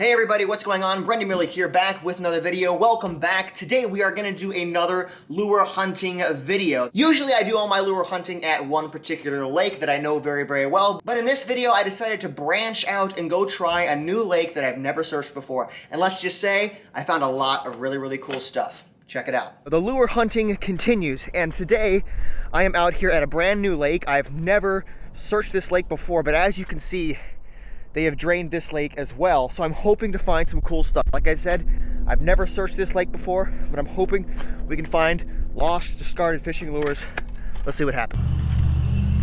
Hey everybody, what's going on? Brendan Miller here, back with another video. Welcome back. Today we are going to do another lure hunting video. Usually I do all my lure hunting at one particular lake that I know very, very well, but in this video I decided to branch out and go try a new lake that I've never searched before. And let's just say, I found a lot of really, really cool stuff. Check it out. The lure hunting continues, and today I am out here at a brand new lake. I've never searched this lake before, but as you can see, they have drained this lake as well, so I'm hoping to find some cool stuff. Like I said, I've never searched this lake before, but I'm hoping we can find lost, discarded fishing lures. Let's see what happens.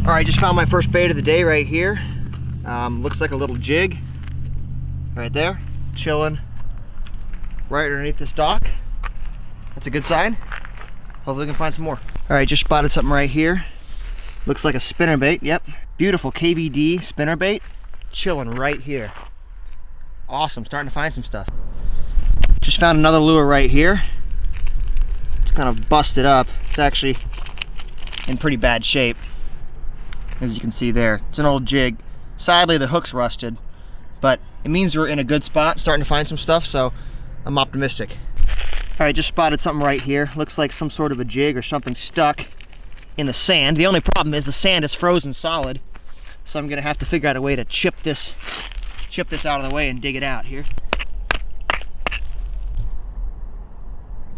All right, just found my first bait of the day right here. Looks like a little jig right there, chilling right underneath this dock. That's a good sign. Hopefully we can find some more. All right, just spotted something right here. Looks like a spinnerbait, yep. Beautiful KVD spinnerbait. Chilling right here. Awesome, starting to find some stuff. Just found another lure right here. It's kind of busted up. It's actually in pretty bad shape, as you can see there. It's an old jig. Sadly, the hook's rusted, but it means we're in a good spot, starting to find some stuff, so I'm optimistic. All right, just spotted something right here. Looks like some sort of a jig or something stuck in the sand. The only problem is the sand is frozen solid. So I'm gonna have to figure out a way to chip this out of the way and dig it out here.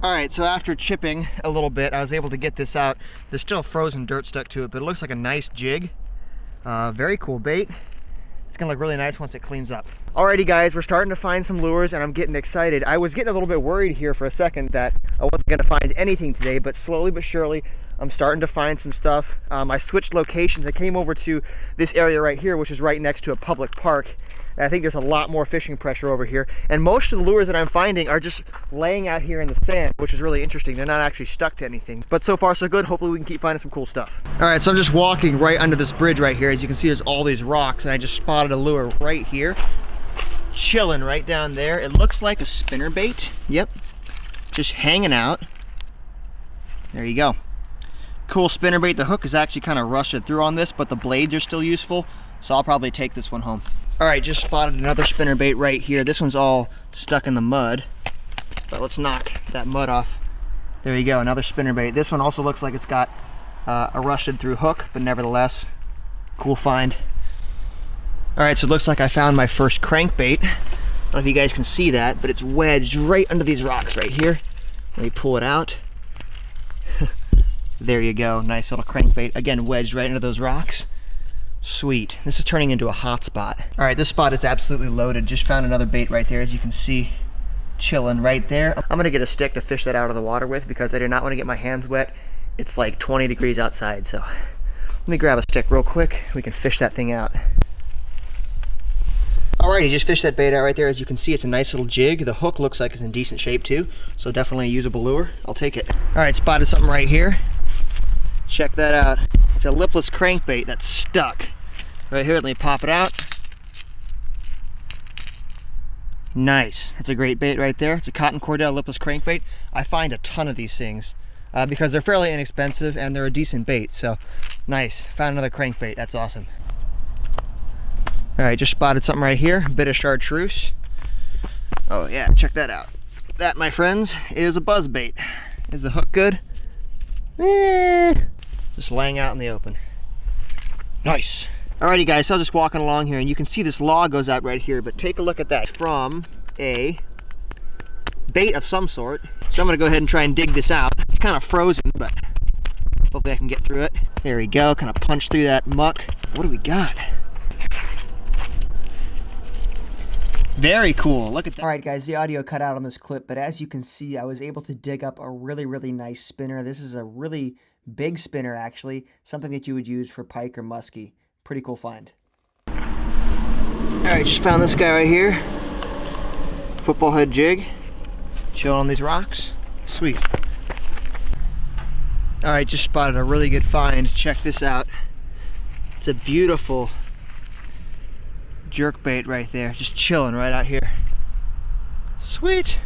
All right, so after chipping a little bit, I was able to get this out. There's still frozen dirt stuck to it, but it looks like a nice jig. Very cool bait. It's gonna look really nice once it cleans up. Alrighty guys, we're starting to find some lures and I'm getting excited. I was getting a little bit worried here for a second that I wasn't gonna find anything today, but slowly but surely, I'm starting to find some stuff. I switched locations. I came over to this area right here, which is right next to a public park. And I think there's a lot more fishing pressure over here. And most of the lures that I'm finding are just laying out here in the sand, which is really interesting. They're not actually stuck to anything. But so far so good. Hopefully we can keep finding some cool stuff. All right, so I'm just walking right under this bridge right here. As you can see, there's all these rocks, and I just spotted a lure right here. Chilling right down there. It looks like a spinnerbait. Yep, just hanging out. There you go. Cool spinnerbait. The hook is actually kind of rusted through on this, but the blades are still useful, so I'll probably take this one home. All right, just spotted another spinnerbait right here. This one's all stuck in the mud, but let's knock that mud off. There you go, another spinnerbait. This one also looks like it's got a rusted through hook, but nevertheless, cool find. All right, so it looks like I found my first crankbait. I don't know if you guys can see that, but it's wedged right under these rocks right here. Let me pull it out. There you go, nice little crankbait. Again, wedged right into those rocks. Sweet, this is turning into a hot spot. All right, this spot is absolutely loaded. Just found another bait right there, as you can see, chilling right there. I'm gonna get a stick to fish that out of the water with because I do not wanna get my hands wet. It's like 20 degrees outside, so let me grab a stick real quick. We can fish that thing out. Alrighty, just fished that bait out right there. As you can see, it's a nice little jig. The hook looks like it's in decent shape too, so definitely a usable lure. I'll take it. All right, spotted something right here. Check that out. It's a lipless crankbait that's stuck. Right here, let me pop it out. Nice, that's a great bait right there. It's a Cotton Cordell lipless crankbait. I find a ton of these things because they're fairly inexpensive and they're a decent bait, so nice. Found another crankbait, that's awesome. All right, just spotted something right here, a bit of chartreuse. Oh yeah, check that out. That, my friends, is a buzz bait. Is the hook good? Just laying out in the open. Nice. Alrighty guys, so I'm just walking along here and you can see this log goes out right here, but take a look at that. It's from a bait of some sort. So I'm gonna go ahead and try and dig this out. It's kind of frozen, but hopefully I can get through it. There we go, kind of punch through that muck. What do we got? Very cool, look at that. All right guys, the audio cut out on this clip, but as you can see, I was able to dig up a really, really nice spinner. This is a really big spinner actually, something that you would use for pike or muskie. Pretty cool find. All right, just found this guy right here. Football head jig, chilling on these rocks. Sweet. All right, just spotted a really good find. Check this out. It's a beautiful jerkbait right there, just chilling right out here. Sweet.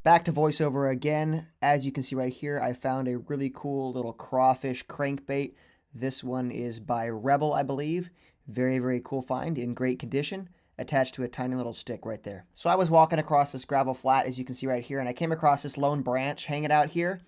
Back to voiceover again. As you can see right here, I found a really cool little crawfish crankbait. This one is by Rebel, I believe. Very, very cool find, in great condition. attached to a tiny little stick right there. So I was walking across this gravel flat, as you can see right here, and I came across this lone branch hanging out here.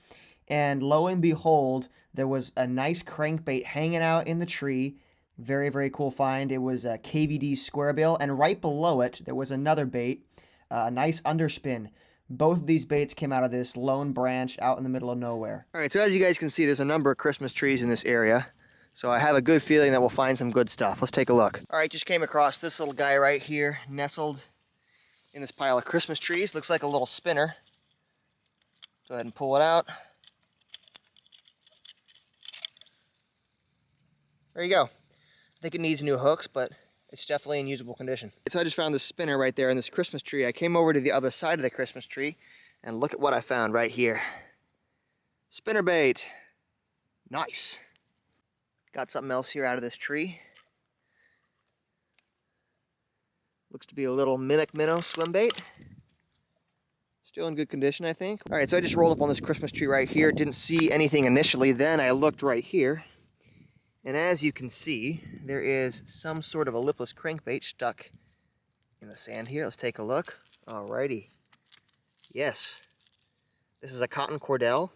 And lo and behold, there was a nice crankbait hanging out in the tree. Very, very cool find. It was a KVD square bill, and right below it, there was another bait, a nice underspin. Both of these baits came out of this lone branch out in the middle of nowhere. All right, so as you guys can see, there's a number of Christmas trees in this area. So I have a good feeling that we'll find some good stuff. Let's take a look. All right, just came across this little guy right here, nestled in this pile of Christmas trees. Looks like a little spinner. Go ahead and pull it out. There you go. I think it needs new hooks, but it's definitely in usable condition. So I just found this spinner right there in this Christmas tree. I came over to the other side of the Christmas tree, and look at what I found right here. Spinner bait. Nice. Got something else here out of this tree. Looks to be a little mimic minnow swim bait. Still in good condition, I think. All right, so I just rolled up on this Christmas tree right here. Didn't see anything initially. Then I looked right here. And as you can see, there is some sort of a lipless crankbait stuck in the sand here. Let's take a look. Alrighty. Yes. This is a cotton cordell.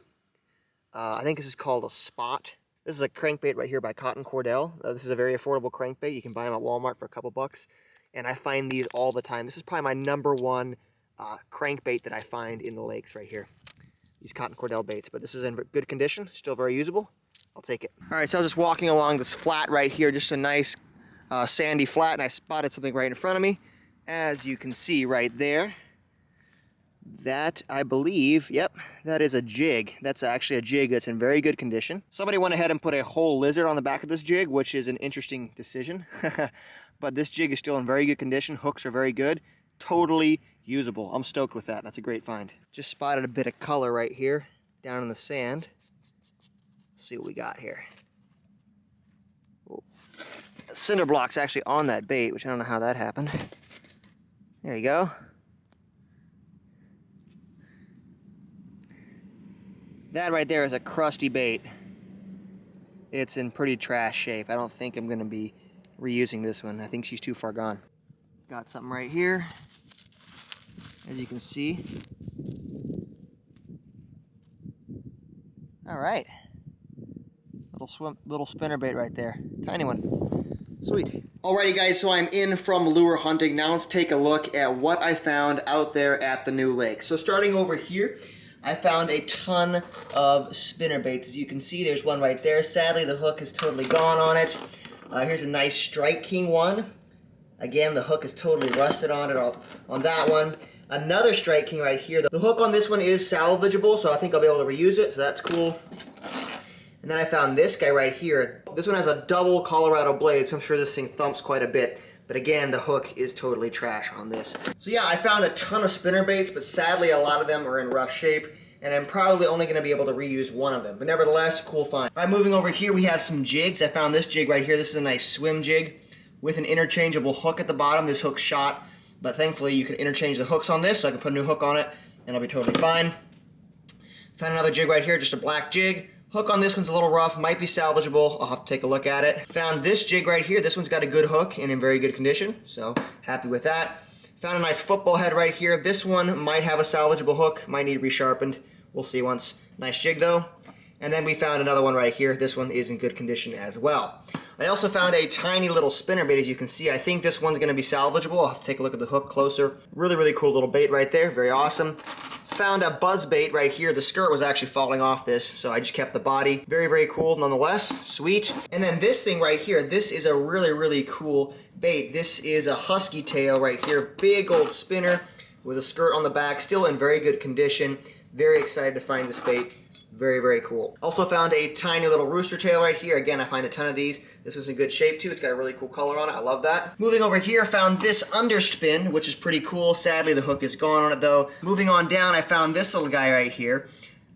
I think this is called a spot. This is a crankbait right here by Cotton Cordell. This is a very affordable crankbait. You can buy them at Walmart for a couple bucks. And I find these all the time. This is probably my #1 crankbait that I find in the lakes right here. These Cotton Cordell baits. But this is in good condition. Still very usable. I'll take it. All right, so I was just walking along this flat right here, just a nice sandy flat, and I spotted something right in front of me. As you can see right there, that, I believe, yep, that is a jig. That's actually a jig that's in very good condition. Somebody went ahead and put a whole lizard on the back of this jig, which is an interesting decision. But this jig is still in very good condition. Hooks are very good. Totally usable. I'm stoked with that. That's a great find. Just spotted a bit of color right here down in the sand. See what we got here. Oh. Cinder block's actually on that bait, which I don't know how that happened. There you go. That right there is a crusty bait. It's in pretty trash shape. I don't think I'm going to be reusing this one. I think she's too far gone. Got something right here, as you can see. All right. Little spinner bait right there. Tiny one. Sweet. Alrighty guys, so I'm in from lure hunting. Now let's take a look at what I found out there at the new lake. So starting over here, I found a ton of spinner baits. As you can see, there's one right there. Sadly, the hook is totally gone on it. Here's a nice Strike King one. Again, the hook is totally rusted on it on that one. Another Strike King right here. The hook on this one is salvageable, so I think I'll be able to reuse it, so that's cool. And then I found this guy right here. This one has a double Colorado blade, so I'm sure this thing thumps quite a bit. But again, the hook is totally trash on this. So yeah, I found a ton of spinner baits, but sadly a lot of them are in rough shape, and I'm probably only going to be able to reuse one of them. But nevertheless, cool find. All right, moving over here, we have some jigs. I found this jig right here. This is a nice swim jig with an interchangeable hook at the bottom. This hook's shot, but thankfully you can interchange the hooks on this, so I can put a new hook on it, and it'll be totally fine. Found another jig right here, just a black jig. Hook on this one's a little rough, might be salvageable. I'll have to take a look at it. Found this jig right here. This one's got a good hook and in very good condition, so happy with that. Found a nice football head right here. This one might have a salvageable hook, might need resharpened. We'll see once. Nice jig though. And then we found another one right here. This one is in good condition as well. I also found a tiny little spinner bait, as you can see. I think this one's gonna be salvageable. I'll have to take a look at the hook closer. Really, really cool little bait right there, very awesome. Found a buzz bait right here. The skirt was actually falling off this, so I just kept the body. Very, very cool nonetheless, sweet. And then this thing right here, this is a really, really cool bait. This is a husky tail right here, big old spinner with a skirt on the back, still in very good condition. Very excited to find this bait. Very, very cool. Also found a tiny little rooster tail right here. Again, I find a ton of these. This was in good shape too. It's got a really cool color on it. I love that. Moving over here, found this underspin, which is pretty cool. Sadly, the hook is gone on it though. Moving on down, I found this little guy right here.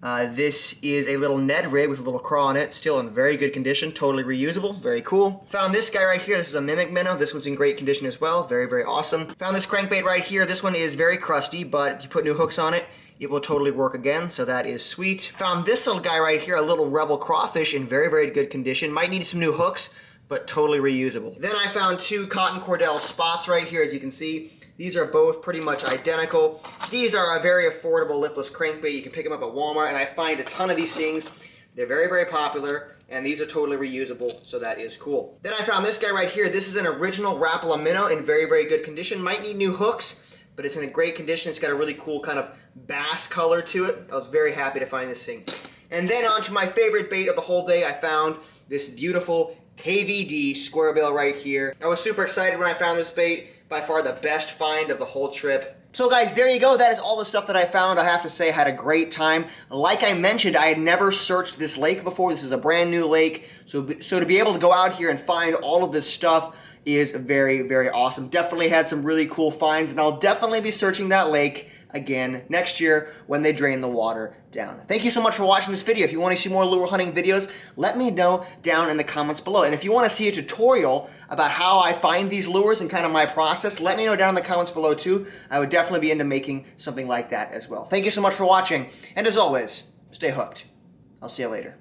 This is a little Ned rig with a little craw on it. Still in very good condition. Totally reusable. Very cool. Found this guy right here. This is a mimic minnow. This one's in great condition as well. Very, very awesome. Found this crankbait right here. This one is very crusty, but if you put new hooks on it, it will totally work again, so that is sweet. Found this little guy right here, a little Rebel crawfish in very, very good condition. Might need some new hooks, but totally reusable. Then I found 2 cotton cordell spots right here, as you can see. These are both pretty much identical. These are a very affordable lipless crankbait. You can pick them up at Walmart, and I find a ton of these things. They're very, very popular, and these are totally reusable, so that is cool. Then I found this guy right here. This is an original Rapala minnow in very, very good condition. Might need new hooks, but it's in a great condition. It's got a really cool kind of bass color to it. I was very happy to find this thing. And then onto my favorite bait of the whole day, I found this beautiful KVD square bill right here. I was super excited when I found this bait. By far the best find of the whole trip. So guys, there you go. That is all the stuff that I found. I have to say I had a great time. Like I mentioned, I had never searched this lake before. This is a brand new lake. So to be able to go out here and find all of this stuff is very, very awesome. Definitely had some really cool finds, and I'll definitely be searching that lake again next year when they drain the water down. Thank you so much for watching this video. If you want to see more lure hunting videos, let me know down in the comments below. And if you want to see a tutorial about how I find these lures and kind of my process, let me know down in the comments below too. I would definitely be into making something like that as well. Thank you so much for watching, and as always, stay hooked. I'll see you later.